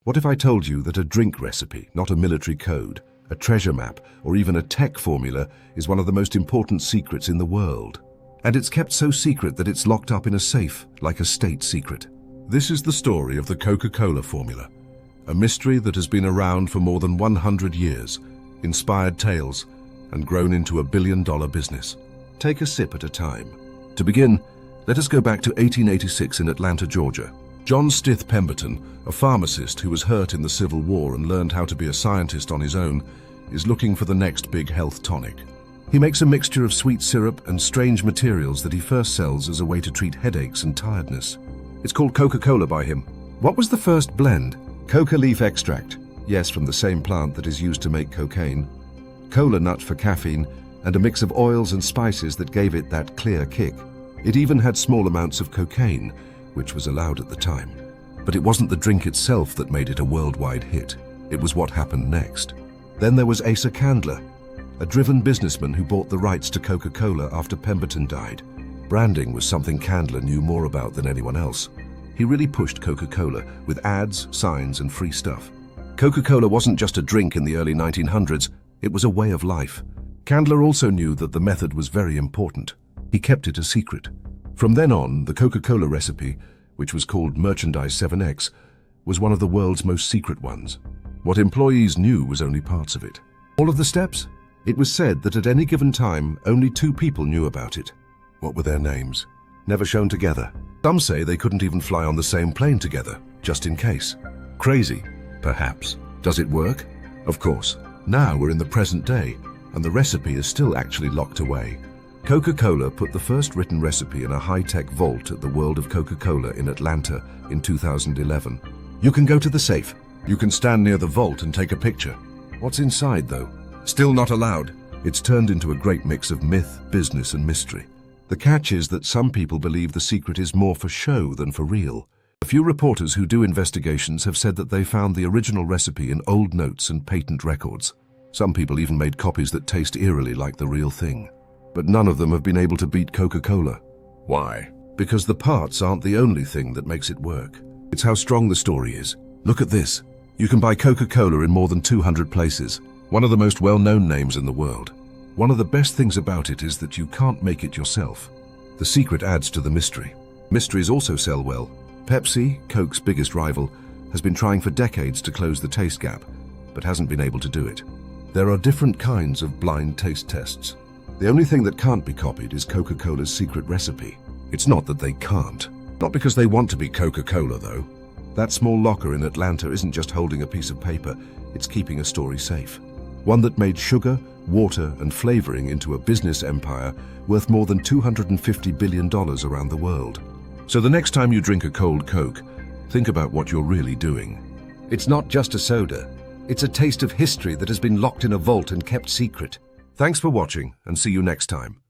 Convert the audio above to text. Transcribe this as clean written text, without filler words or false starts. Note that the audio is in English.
What if I told you that a drink recipe, not a military code, a treasure map, or even a tech formula, is one of the most important secrets in the world? And it's kept so secret that it's locked up in a safe, like a state secret. This is the story of the Coca-Cola formula, a mystery that has been around for more than 100 years, inspired tales, and grown into a billion-dollar business. Take a sip at a time. To begin, let us go back to 1886 in Atlanta, Georgia. John Pemberton, a pharmacist who was hurt in the Civil War and learned how to be a scientist on his own, is looking for the next big health tonic. He makes a mixture of sweet syrup and strange materials that he first sells as a way to treat headaches and tiredness. It's called Coca-Cola by him. What was the first blend? Coca leaf extract. Yes, from the same plant that is used to make cocaine. Cola nut for caffeine, and a mix of oils and spices that gave it that clear kick. It even had small amounts of cocaine, which was allowed at the time. But it wasn't the drink itself that made it a worldwide hit. It was what happened next. Then there was Asa Candler, a driven businessman who bought the rights to Coca-Cola after Pemberton died. Branding was something Candler knew more about than anyone else. He really pushed Coca-Cola with ads, signs, and free stuff. Coca-Cola wasn't just a drink in the early 1900s, it was a way of life. Candler also knew that the method was very important. He kept it a secret. From then on, the Coca-Cola recipe, which was called Merchandise 7X, was one of the world's most secret ones. What employees knew was only parts of it. All of the steps? It was said that at any given time, only 2 people knew about it. What were their names? Never shown together. Some say they couldn't even fly on the same plane together, just in case. Crazy, perhaps. Does it work? Of course. Now we're in the present day, and the recipe is still actually locked away. Coca-Cola put the first written recipe in a high-tech vault at the World of Coca-Cola in Atlanta in 2011. You can go to the safe. You can stand near the vault and take a picture. What's inside, though? Still not allowed. It's turned into a great mix of myth, business, and mystery. The catch is that some people believe the secret is more for show than for real. A few reporters who do investigations have said that they found the original recipe in old notes and patent records. Some people even made copies that taste eerily like the real thing. But none of them have been able to beat Coca-Cola. Why? Because the parts aren't the only thing that makes it work. It's how strong the story is. Look at this. You can buy Coca-Cola in more than 200 places. One of the most well-known names in the world. One of the best things about it is that you can't make it yourself. The secret adds to the mystery. Mysteries also sell well. Pepsi, Coke's biggest rival, has been trying for decades to close the taste gap, but hasn't been able to do it. There are different kinds of blind taste tests. The only thing that can't be copied is Coca-Cola's secret recipe. It's not that they can't. Not because they want to be Coca-Cola, though. That small locker in Atlanta isn't just holding a piece of paper, it's keeping a story safe. One that made sugar, water, and flavoring into a business empire worth more than $250 billion around the world. So the next time you drink a cold Coke, think about what you're really doing. It's not just a soda. It's a taste of history that has been locked in a vault and kept secret. Thanks for watching, and see you next time.